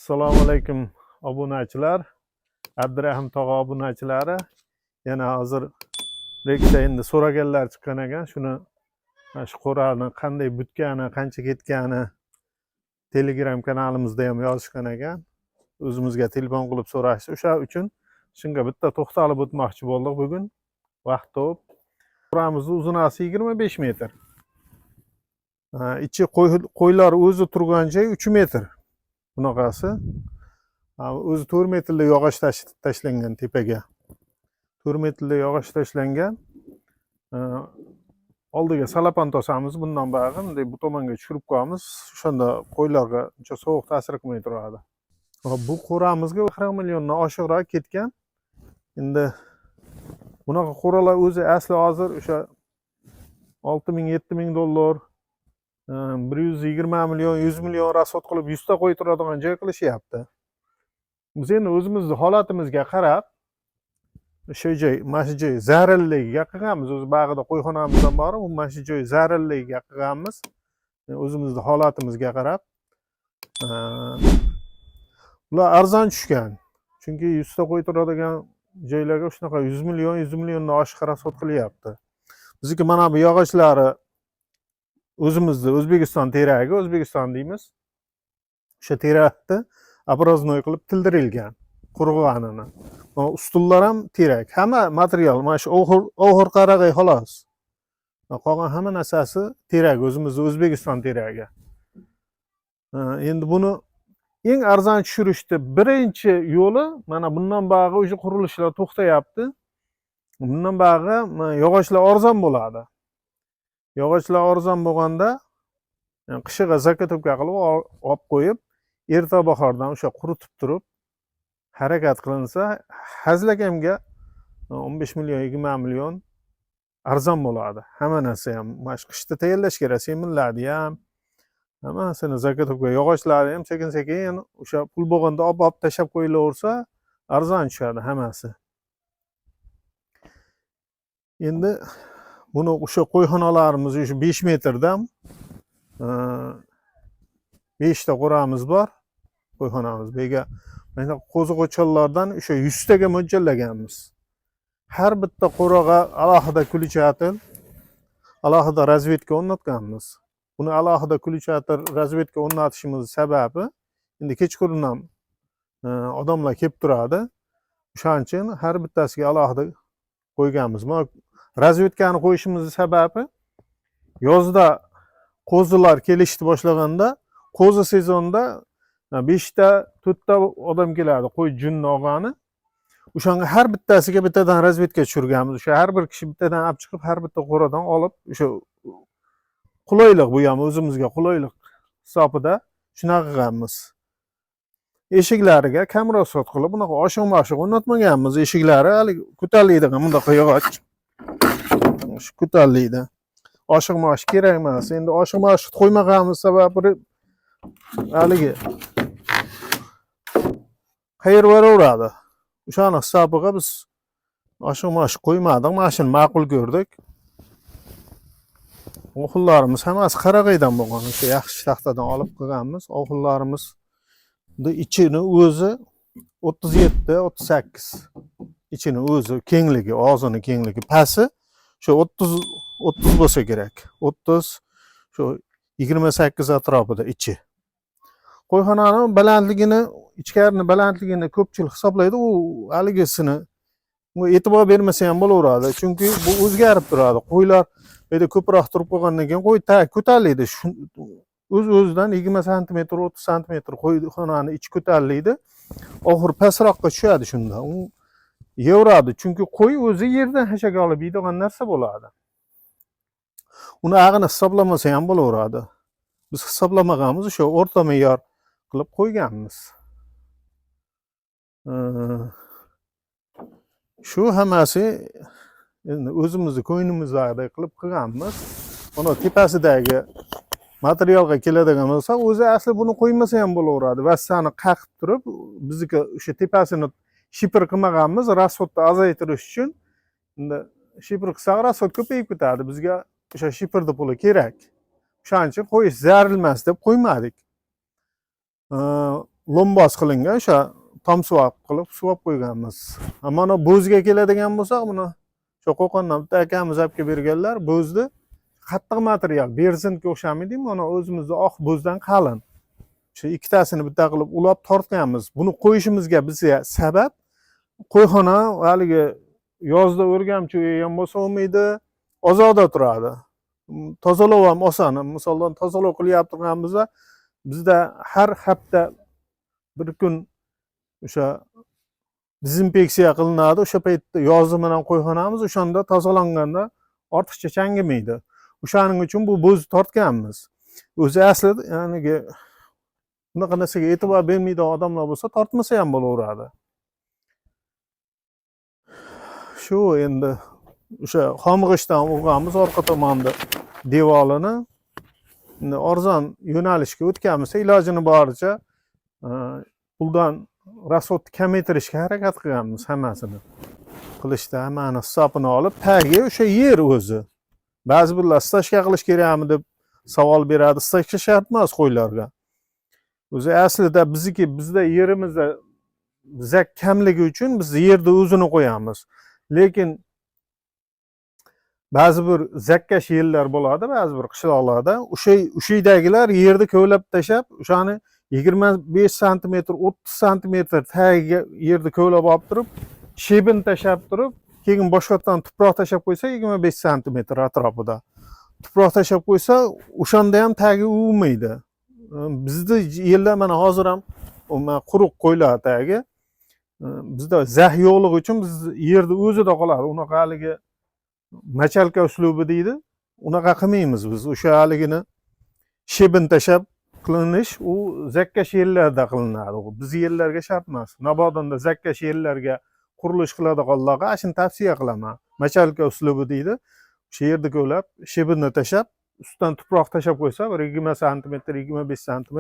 Assalomu alaykum obunachilar, Abdurahim tog'a obunachilari. Yana hozir reksa endi so'raganlar chiqqan ekan. Shuni shu qo'rani qanday butgani, qancha ketgani Telegram kanalimizda ham yozishgan ekan. O'zimizga telefon qilib so'rashdi. O'sha uchun shunga bitta to'xtalib o'tmoqchi bo'ldik bugun. Vaqt topib. Qo'ramizning uzunasi 25 metr. Ichi qo'ylar o'zi turgan joy 3 metr. Bunaqasi. O'zi 4 metrli yog'och tashlangan tepaga. 4 metrli yog'och tashlangan. Oldiga salapan tosamiz, bundan bag'in bu tomonga tushirib qo'yamiz. O'shanda qo'ylarga uncha sovuq ta'sir qilmay turadi. Bu qo'ramizga 40 milliondan oshiqroq ketgan. Endi bunaqa qo'ralar o'zi asli hozir o'sha 6 ming $7 ming 120 million 100 million rasxod qilib 100 ta qo'y turadigan joy qilishyapti. Biz endi o'zimizning holatimizga qarab o'sha joy, mana shu joy zararligiga qilganmiz. O'z bag'ida qo'yxonamizdan bor, bu mana shu joy zararligiga qilganmiz. O'zimizning holatimizga qarab. Ular arzon tushgan. Chunki 100 ta qo'y turadigan joylarga shunaqa 100 milliondan oshiq rasxod qilyapti. Bizniki mana bu yog'ochlari o'zimizning O'zbekiston teragi, O'zbekiston deymiz. O'sha terakni образной qilib tildirilgan qurg'anini. Ustullar ham terak. Hamma material mana shu o'g'ir qarag'ay xolos. Qolgan hamma narsasi terak, o'zimizning O'zbekiston teragi. Endi buni eng arzon tushirishni birinchi yo'li mana bundan bag'i o'sha qurilishlar to'xtayapti. Bundan bag'i yog'ochlar arzon bo'ladi. Yog'ochlar arzon bo'lganda qishiga zakotovka qilib olib qo'yib, erta bahordan o'sha quritib turib harakat qilinsa, hazlakamga 15 million 20 million arzon bo'ladi. Hamma narsa ham mana shu qishda tayyorlash kerak, seminlarni ham, hammasini zakotovka, yog'ochlari ham sekin-sekin o'sha pul bo'lganda olib tashlab qo'yilaversa, arzon tushadi hammasi. Endi buni o'sha qo'yxonalarimiz o'sha 5 metrdan 5 ta qo'ramiz bor. Qo'yxonamiz. Bega mana qo'ziqo'challardan o'sha 100 taga mo'ljallaganmiz. Har bitta qo'raga alohida kulchatil, alohida razvedka o'rnatganmiz. Buni alohida kulchatil, razvedka o'rnatishimiz sababi endi kechqurun odamlar kelib turadi. O'shaning uchun har bittasiga alohida qo'yganmiz. Mana razvedkani qo'yishimizning sababi yozda qo'zilar kelishni boshlaganda, qo'zi sezonda 5 ta, 4 ta odam keladi, qo'y junni olgani. O'shanga har bittasiga bittadan razvedka tushirganmiz. O'sha har bir kishi bittadan olib chiqib, har bitta qo'radan olib, o'sha qulaylik, bu ham o'zimizga qulaylik hisobida shunaqa qilganmiz. Eshiklariga kamrosot qilib, bunaqa oshiq-moshiq o'rnatmaganmiz. Eshiklari hali ko'tariladigan bunday yog'och. Shu ko'tariladi. Oshiq-moshiq kerak emas. Endi oshiq-moshiq qo'ymaganimiz sababi haligi qayervaraveradi. O'shani hisobiga biz oshiq-moshiq qo'ymadik. Mana shuni ma'qul ko'rdik. O'g'illarimiz hammasi qarag'aydan bo'lgan. O'sha yaxshi taxtadan olib qilganmiz. O'g'illarimizni ichini o'zi 37-38. İçini o'zi kengligi, og'zini kengligi, pasi shu 30 bo'lsa kerak. 30 shu 28 atrofida ichi. Qo'yxonaning balandligini, ichkarini balandligini ko'pchilik hisoblaydi. U haligisini e'tibor bermasa ham bo'laveradi. Chunki bu o'zgarib turadi. Qo'ylar yerda ko'proq turib qolgandan keyin qo'y ko'tariladi. O'z-o'zidan 20 sm, 30 sm qo'yxonaning ichi ko'tariladi. Oxir pastroqqa tushadi shunda. Yevradi. Chunki qo'y o'zi yerdan hashaga olib yeydigan narsa bo'ladi. Uni ag'ini hisoblamasa ham bo'laveradi. Biz hisoblamaganmiz, o'sha o'rta me'yor qilib qo'yganmiz. Shu hammasi endi o'zimizni ko'nglimizdagiday qilib qilganmiz. Mana tepasidagi materialga keladigan bo'lsa, o'zi asli buni qo'ymasa ham bo'laveradi. Vassani qaqib turib, bizniki o'sha tepasini shipr qilmaganmiz, rasxodni azaytirish uchun. Endi shipr qilsak rasxod ko'payib ketadi. Bizga o'sha shiprni puli kerak. O'shaning uchun qo'yish zarilmas deb qo'ymadik. lombas qilingan o'sha tom suvab qilib suvab qo'yganmiz. Mana bo'zga keladigan bo'lsak, buni shu Qo'qondan bitta akamiz olib kelib berganlar. Bo'zni qattiq material, berzinga o'xshamaydi, mana o'zimizning oq bo'zdan qalin. Shu ikkitasini bitta qilib ulab tortganmiz. Buni qo'yishimizga bizga sabab qo'yxona haligi yozda o'rgamchi ham bo'lsa olmaydi, ozoda turadi. Tozalov ham oson. Masalan, tozalov qilyapti turganimizda bizda har hafta bir kun o'sha dezinfeksiya qilinadi. O'sha paytda yozni bilan qo'yxonamiz o'shanda tozalanganda ortiqcha changimaydi. O'shaning uchun bu bo'zni tortganmiz. O'zi aslida ya'ni bunaqa narsaga e'tibor bermaydigan odamlar bo'lsa tortmasa ham bo'laveradi. Shu endi o'sha xomg'ishdan urganmiz orqa tomonda devorini. Endi arzon yo'nalishga o'tganmiz, ilojini boricha puldan rasxodni kamaytirishga harakat qilganmiz hammasini. Qilishda hammani hisobini olib, tagi o'sha yer o'zi. Ba'zi birlar stajka qilish kerakmi deb savol beradi. Stajka shart emas qo'ylarga. O'zi aslida bizda yerimizda zak kamligi uchun biz yerni o'zini qo'yamiz. Lekin ba'zi bir zakkash yerlar bo'ladi, ba'zi bir qishloqlarda o'sha yerdagilar yerni ko'lab tashab, o'shani 25 sm, 30 sm tagiga yerni ko'lab olib turib, shebin tashab turib, keyin boshqatdan tuproq tashab qo'ysa 25 sm atrofida. Tuproq tashab qo'ysa, o'shanda ham tagi uvmaydi. Bizda yerlar mana hozir ham quruq qo'ylar tagi. Bizda zax yo'qligi uchun biz yerni o'zida qoladi. Unaqa haligi machalka uslubi deydi. Unaqa qilmaymiz biz. O'sha haligini shebin tashab qilinish u zakkash yerlarda qilinadi. Biz yerlarga shart emas. Nabodonda zakkash yerlarga qurilish qiladiganlarga shuni tavsiya qilaman. Machalka uslubi deydi. O'sha yerni ko'lab, shebinni tashab, ustidan tuproq tashab qo'ysa, 20 sm, 25 sm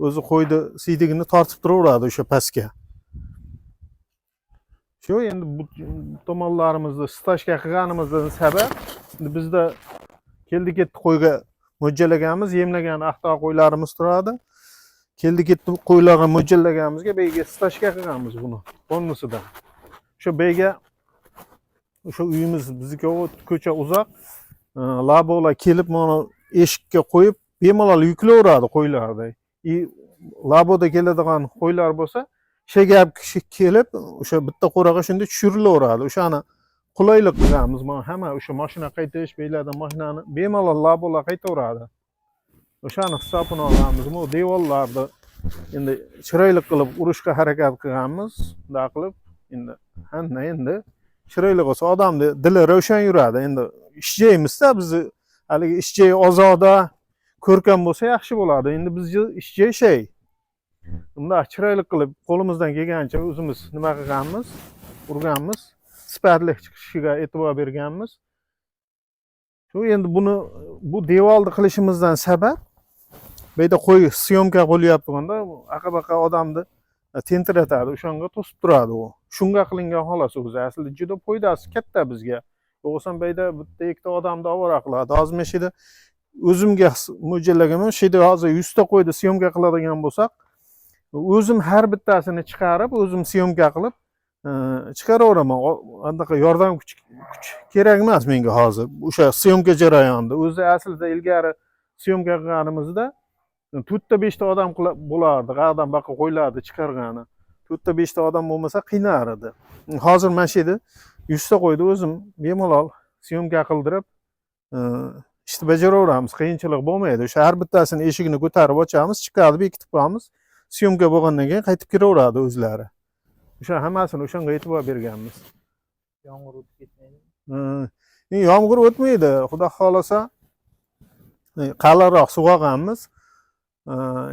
o'zi qo'ydi siydigini tortib turaveradi o'sha pastga. Shu endi bu tomonlarimizni stajka qilganimizdan sabab bizda keldi-ketdi qo'yga mo'ljallaganmiz, yemlagan aqtoq qo'ylarimiz turadi. Keldi-ketdi qo'ylarga mo'ljallaganimizga beyga stajka qilganmiz buni bonusida. O'sha beyga o'sha uyimiz bizniki ko'cha uzoq. Labolar kelib mana eshikka qo'yib bemalol yuklayveradi qo'ylarni. Laboda keladigan qo'ylar bo'lsa, shegab kishi kelib o'sha bitta qo'raga shunda tushirilaveradi. O'shani qulaylik qilamiz. Mana hamma o'sha mashina qaytarish beylardan mashinani bemalol labolar qaytaveradi. O'shani hisobini olamiz. Bu devorlarni endi chiroyli qilib urishga harakat qilganmiz. Bunday qilib endi chiroyli bo'lsa odamni dili ravshan yuradi. Endi ishjaymiz-da biz haligi ishjay ozoda ko'rkam bo'lsa yaxshi bo'ladi. Endi bizga ishjay shay. Bunda chiroyli qilib qo'limizdan kelgancha o'zimiz nima qilganmiz? Urganmiz. Sifatli chiqishiga e'tibor berganmiz. Shu endi bu devorni qilishimizdan sabab bu yerda qo'y syomka bo'lyapti-ganda, aqa-baqa odamni tentiratadi, o'shanga to'sib turadi u. Shunga qilingan xolos o'zi. Aslida juda foydasi katta bizga. O'g'san bu yerda bitta ikkita odamni ovora qiladi. Hozir men shida o'zimga mo'ljallagaman. Shida hozir 100 ta qo'yni syomka qiladigan bo'lsak, o'zim har bittasini chiqarib, o'zim syomka qilib chiqaraveraman. Anaqa yordam kuch kerak emas menga hozir. O'sha syomka jarayonida. O'zi aslida ilgari syomka qilganimizda 4 ta 5 ta odam bo'lardi. Qayerdan baqa qo'ylardi chiqargani. 4 ta 5 ta odam bo'lmasa qiynar edi. Hozir mana shu yerda 100 ta qo'ydi o'zim bemalol syomka qildirib ishni bajaraveramiz. Qiyinchilik bo'lmaydi. O'sha har bittasini eshigini ko'tarib ochamiz, chiqarib bekitib qo'yamiz. Syomka bo'lgandan keyin qaytib kiraveradi o'zlari. O'sha hammasini o'shanga e'tibor berganmiz. Yomg'ir o'tib ketmaydi. Yomg'ir o'tmaydi. Xudo xolasa qalinroq sug'organmiz.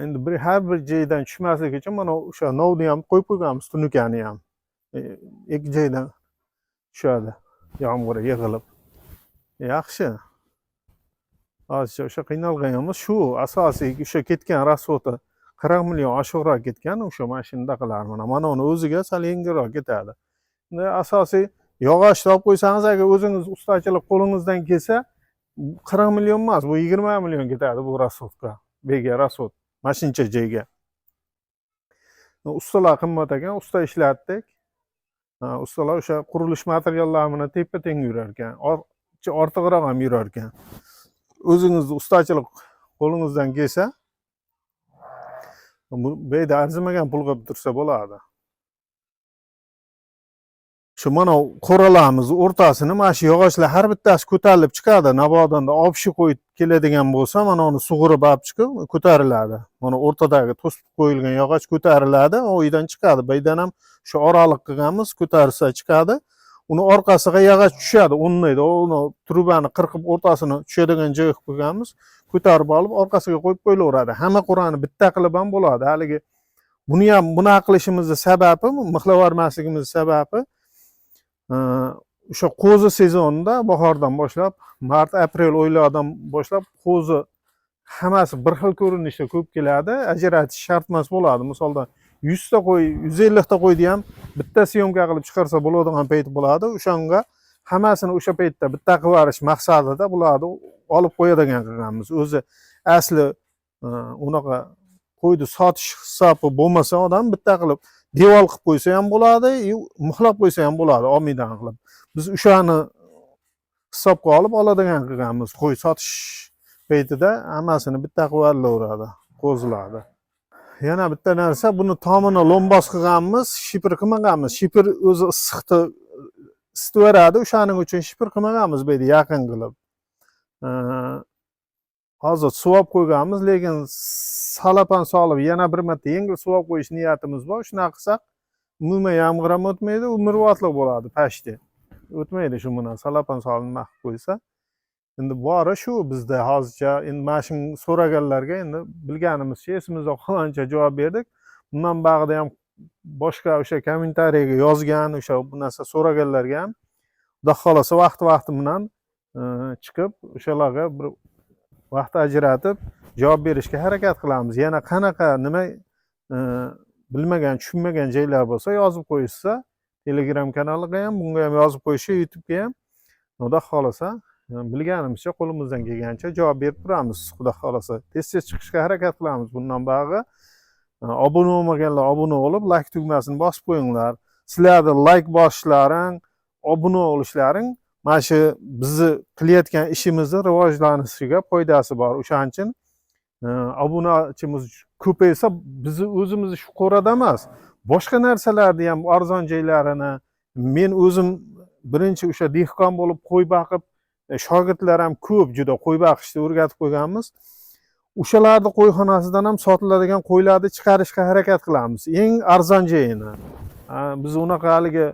Endi har bir joydan tushmasligi uchun mana o'sha novni ham qo'yib qo'yganmiz, tunukani ham. Ikki joydan tushadi yomg'ir yig'ilib. Yaxshi. Hozircha o'sha qiynalganimiz shu asosiy o'sha ketgan rasxodi 40 million oshiqroq ketgan o'sha mashinada qilar mana uni o'ziga sal yengilroq ketadi. Endi asosiy yog'och topib qo'ysangiz, agar o'zingiz ustachilik qo'lingizdan kelsa 40 million emas, bu 20 million ketadi bu rasxodga. Bega rasxod mashincha joyga. Ustalar qimmat ekan, usta ishlatdik. Ustalar o'sha qurilish materiallarini teppa-teng yurar ekan. Ortiqroq ham yurar ekan. O'zingizni ustachilik qo'lingizdan kelsa, bu yerda arzimagan pulga bitirsa bo'ladi. Shu mana qo'ralarimiz o'rtasini mana shu yog'ochlar har bittasi ko'tarilib chiqadi. Nabodonda obshi qo'yib keladigan bo'lsa, mana uni sug'urib olib chiqib ko'tariladi. Mana o'rtadagi to'sib qo'yilgan yog'och ko'tariladi, u yerdan chiqadi. Bu yerdan ham shu oraliq qilganmiz, ko'tarsa chiqadi. Uni orqasiga yog'och tushadi, o'rnaydi. Uni trubani qirqib o'rtasini tushadigan joy qilib qo'yganmiz. Ko'tarib olib orqasiga qo'yib qo'yilaveradi. Hamma qur'ani bitta qilib ham bo'ladi. Haligi buni ham bunaqa qilishimizning sababi, mixlab yubormasligimizning sababi o'sha qo'zi sezonida bahordan boshlab, mart, aprel oylardan boshlab qo'zi hammasi bir xil ko'rinishda ko'p keladi. Ajratish shart emas bo'ladi. Misolda 100 ta qo'y, 150 ta qo'yni ham bitta syomka qilib chiqarsa bo'ladigan payt bo'ladi. O'shanga hammasini o'sha paytda bitta qilib yuborish maqsadida bularni olib qo'yadigan qilganmiz. O'zi asli unaqa qo'yni sotish hisobi bo'lmasa, odam bitta qilib devor qilib qo'ysa ham bo'ladi, mixlab qo'ysa ham bo'ladi, olmaydan qilib. Biz o'shani hisobga olib oladigan qilganmiz. Qo'y sotish paytida hammasini bitta qilib olaveradi, qo'zilarni. Yana bitta narsa, buni tomini lombos qilganmiz, shipir qilmaganmiz. Shipir o'zi issiqni isitaveradi, o'shaning uchun shipir qilmaganmiz bu yerda yaqin qilib. Hozir suvab qo'yganmiz, lekin salapan solib yana bir marta yengil suvab qo'yish niyatimiz bor. Shunaqa qilsak, umuman yomg'ir ham o'tmaydi, umrvotlik bo'ladi pashti. O'tmaydi shu bilan salapan solib nima qilib qo'ysa. Endi bori shu bizda hozircha, endi mana shu so'raganlarga endi bilganimizcha esimizda qolgancha javob berdik. Bundan bag'ida ham boshqa o'sha kommentariyaga yozgan, o'sha bu narsa so'raganlarga ham xudo xolasa vaqti bilan chiqib o'shalarga bir vaqt ajratib javob berishga harakat qilamiz. Yana qanaqa nima bilmagan, tushunmagan joylar bo'lsa yozib qo'yishsa, Telegram kanaliga ham, bunga ham yozib qo'yishi, YouTube'ga ham xudo xolasa bilganimizcha qo'limizdan kelgancha javob berib turamiz. Xudo xolasa tez-tez chiqishga harakat qilamiz. Bundan bag'i obuna bo'lmaganlar obuna bo'lib, like tugmasini bosib qo'yinglar. Sizlarning like bosishlaring, obuna bo'lishlaring mana shu bizni qilayotgan ishimizni rivojlanishiga foydasi bor. O'shaning uchun obunachimiz ko'paysa, bizni o'zimizni shu qo'rada emas, boshqa narsalarni ham arzon joylarini men o'zim birinchi o'sha dehqon bo'lib qo'y boqib, shogirdlar ham ko'p juda qo'y boqishni o'rgatib qo'yganmiz. O'shalarni qo'yxonasidan ham sotiladigan qo'ylarni chiqarishga harakat qilamiz. Eng arzon joyini. Biz unaqa haligi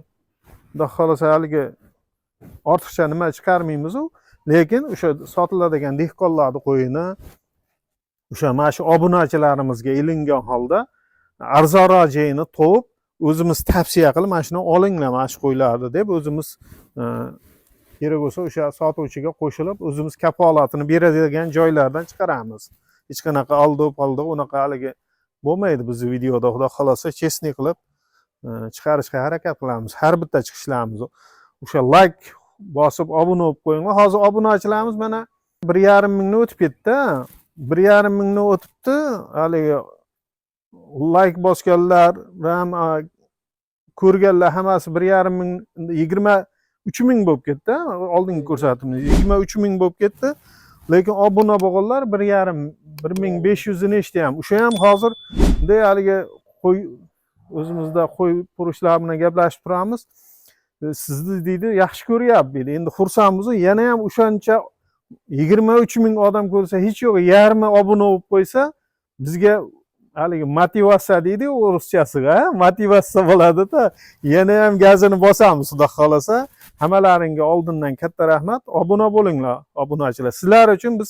xudo xolasa haligi ortiqcha nima chiqarmaymiz, lekin o'sha sotiladigan dehqonlarning qo'yini o'sha mana shu obunachilarimizga ilingan holda arzonroq joyini topib, o'zimiz tavsiya qilib, mana shuni olinglar, mana shu qo'ylarni deb o'zimiz kerak bo'lsa o'sha sotuvchiga qo'shilib, o'zimiz kafolatini beradigan joylardan chiqaramiz. Hech qanaqa aldov unaqa haligi bo'lmaydi bizning videoda. Xudo xolasa chestni qilib chiqarishga harakat qilamiz. Har bitta chiqishlarimiz. O'sha like bosib obuna bo'lib qo'yinglar. Hozir obunachilarimiz mana 1,5 mingni o'tib ketdi. 1,5 mingni o'tibdi. Haligi like bosganlar ham ko'rganlar hammasi 1,5 ming, 23 ming bo'lib ketdi. Oldingi ko'rsatuvimiz 23 ming bo'lib ketdi. Lekin obuna bo'lganlar 1,500 nechta ham. O'sha ham hozir bunday haligi qo'y o'zimizda qo'y purushlar bilan gaplashib turamiz. Sizni deydi yaxshi ko'ryapti. Endi xursandmiz. Yana ham o'shancha 23 ming odam ko'rsa, hech yo'q yarmi obuna bo'lib qo'ysa, bizga haligi motivatsiya deydi o'ruschasiga, motivatsiya bo'ladi-da. Yana ham gazini bosamiz, xudo xolasa. Hammalaringga oldindan katta rahmat. Obuna bo'linglar, obunachilar. Sizlar uchun biz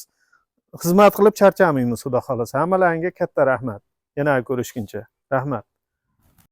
xizmat qilib charchamaymiz, xudo xolasa. Hammalaringga katta rahmat. Yana ko'rishguncha. Rahmat.